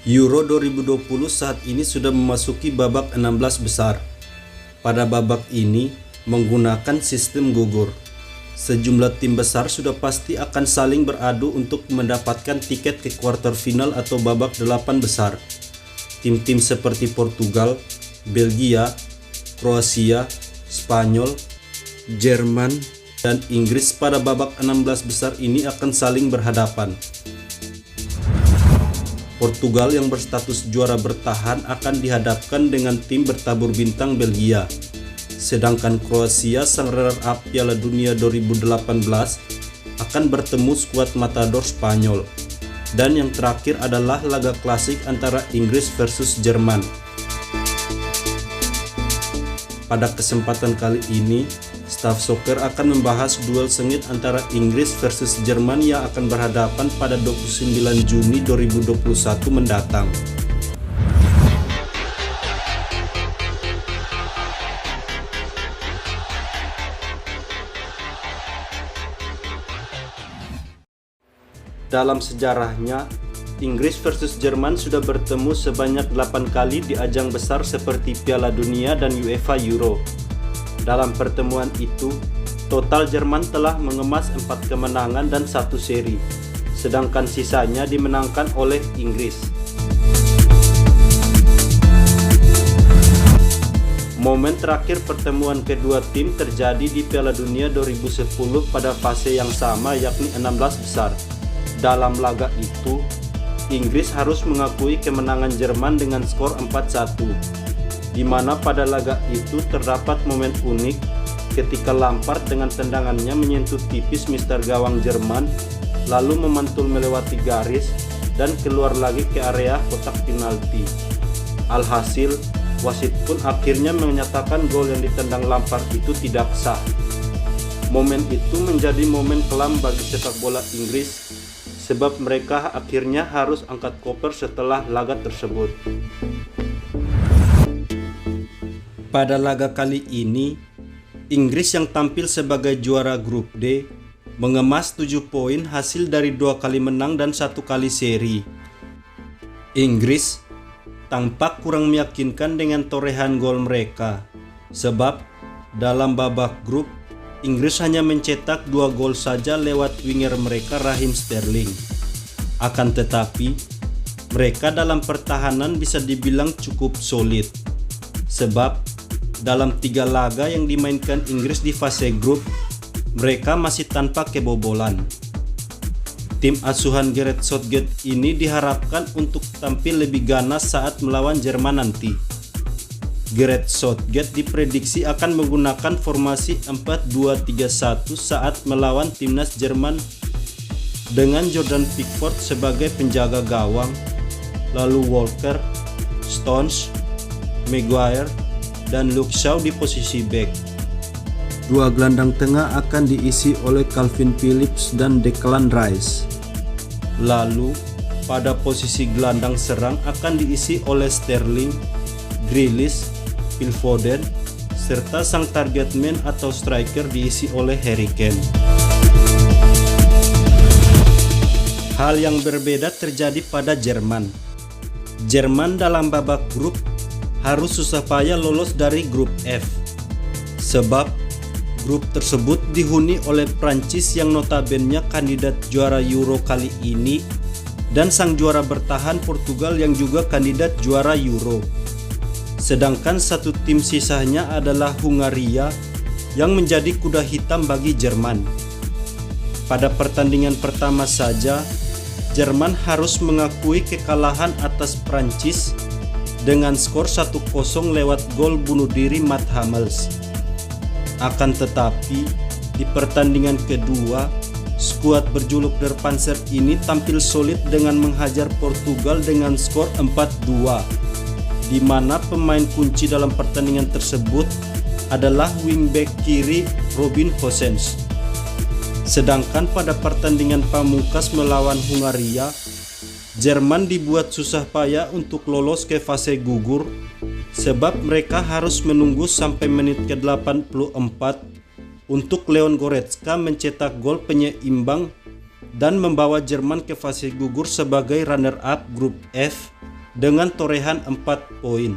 Euro 2020 saat ini sudah memasuki babak 16 besar. Pada babak ini menggunakan sistem gugur. Sejumlah tim besar sudah pasti akan saling beradu untuk mendapatkan tiket ke kuarter final atau babak 8 besar. Tim-tim seperti Portugal, Belgia, Kroasia, Spanyol, Jerman, dan Inggris pada babak 16 besar ini akan saling berhadapan. Portugal yang berstatus juara bertahan akan dihadapkan dengan tim bertabur bintang Belgia. Sedangkan Kroasia sang runner-up Piala Dunia 2018 akan bertemu skuad matador Spanyol. Dan yang terakhir adalah laga klasik antara Inggris versus Jerman. Pada kesempatan kali ini, Staf Soccer akan membahas duel sengit antara Inggris versus Jerman yang akan berhadapan pada 29 Juni 2021 mendatang. Dalam sejarahnya, Inggris versus Jerman sudah bertemu sebanyak 8 kali di ajang besar seperti Piala Dunia dan UEFA Euro. Dalam pertemuan itu, total Jerman telah mengemas 4 kemenangan dan 1 seri, sedangkan sisanya dimenangkan oleh Inggris. Momen terakhir pertemuan kedua tim terjadi di Piala Dunia 2010 pada fase yang sama, yakni 16 besar. Dalam laga itu, Inggris harus mengakui kemenangan Jerman dengan skor 4-1. Di mana pada laga itu terdapat momen unik ketika Lampard dengan tendangannya menyentuh tipis mister gawang Jerman, lalu memantul melewati garis dan keluar lagi ke area kotak penalti. Alhasil, wasit pun akhirnya menyatakan gol yang ditendang Lampard itu tidak sah. Momen itu menjadi momen kelam bagi sepak bola Inggris, sebab mereka akhirnya harus angkat koper setelah laga tersebut. Pada laga kali ini, Inggris yang tampil sebagai juara grup D mengemas 7 poin hasil dari 2 kali menang dan 1 kali seri. Inggris tampak kurang meyakinkan dengan torehan gol mereka, sebab dalam babak grup, Inggris hanya mencetak 2 gol saja lewat winger mereka Raheem Sterling. Akan tetapi, mereka dalam pertahanan bisa dibilang cukup solid, sebab dalam 3 laga yang dimainkan Inggris di fase grup, mereka masih tanpa kebobolan. Tim asuhan Gareth Southgate ini diharapkan untuk tampil lebih ganas saat melawan Jerman nanti. Gareth Southgate diprediksi akan menggunakan formasi 4-2-3-1 saat melawan timnas Jerman dengan Jordan Pickford sebagai penjaga gawang, lalu Walker, Stones, Maguire, dan Luke Shaw di posisi bek. 2 gelandang tengah akan diisi oleh Calvin Phillips dan Declan Rice. Lalu, pada posisi gelandang serang akan diisi oleh Sterling, Grealish, Phil Foden, serta sang target man atau striker diisi oleh Harry Kane. Hal yang berbeda terjadi pada Jerman. Jerman dalam babak grup harus susah payah lolos dari grup F, sebab grup tersebut dihuni oleh Prancis yang notabene kandidat juara Euro kali ini dan sang juara bertahan Portugal yang juga kandidat juara Euro. Sedangkan satu tim sisanya adalah Hungaria yang menjadi kuda hitam bagi Jerman. Pada pertandingan pertama saja, Jerman harus mengakui kekalahan atas Prancis dengan skor 1-0 lewat gol bunuh diri Matt Hummels. Akan tetapi, di pertandingan kedua, skuad berjuluk Der Panzer ini tampil solid dengan menghajar Portugal dengan skor 4-2, di mana pemain kunci dalam pertandingan tersebut adalah wingback kiri Robin Gosens. Sedangkan pada pertandingan pamungkas melawan Hungaria, Jerman dibuat susah payah untuk lolos ke fase gugur, sebab mereka harus menunggu sampai menit ke-84 untuk Leon Goretzka mencetak gol penyeimbang dan membawa Jerman ke fase gugur sebagai runner-up grup F dengan torehan 4 poin.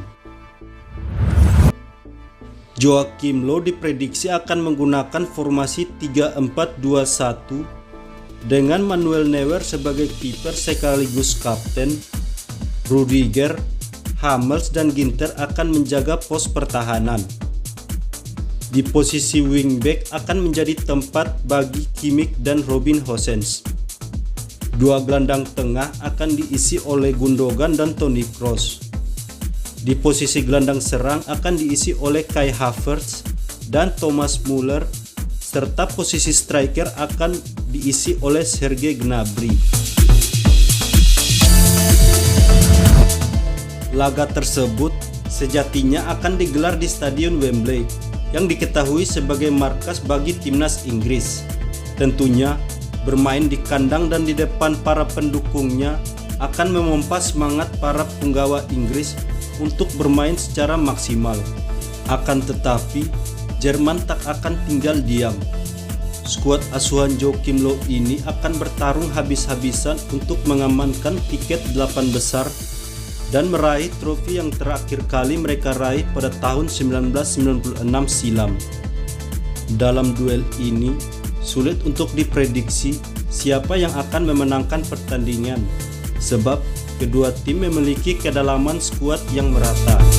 Joachim Low diprediksi akan menggunakan formasi 3-4-2-1 dengan Manuel Neuer sebagai kiper sekaligus kapten. Rudiger, Hummels dan Ginter akan menjaga pos pertahanan. Di posisi wingback akan menjadi tempat bagi Kimmich dan Robin Gosens. Dua gelandang tengah akan diisi oleh Gundogan dan Toni Kroos. Di posisi gelandang serang akan diisi oleh Kai Havertz dan Thomas Müller, serta posisi striker akan diisi oleh Serge Gnabry. Laga tersebut sejatinya akan digelar di Stadion Wembley yang diketahui sebagai markas bagi timnas Inggris. Tentunya bermain di kandang dan di depan para pendukungnya akan memompa semangat para punggawa Inggris untuk bermain secara maksimal. Akan tetapi, Jerman tak akan tinggal diam. Skuad asuhan Joachim Low ini akan bertarung habis-habisan untuk mengamankan tiket 8 besar dan meraih trofi yang terakhir kali mereka raih pada tahun 1996 silam. Dalam duel ini, sulit untuk diprediksi siapa yang akan memenangkan pertandingan, sebab kedua tim memiliki kedalaman skuad yang merata.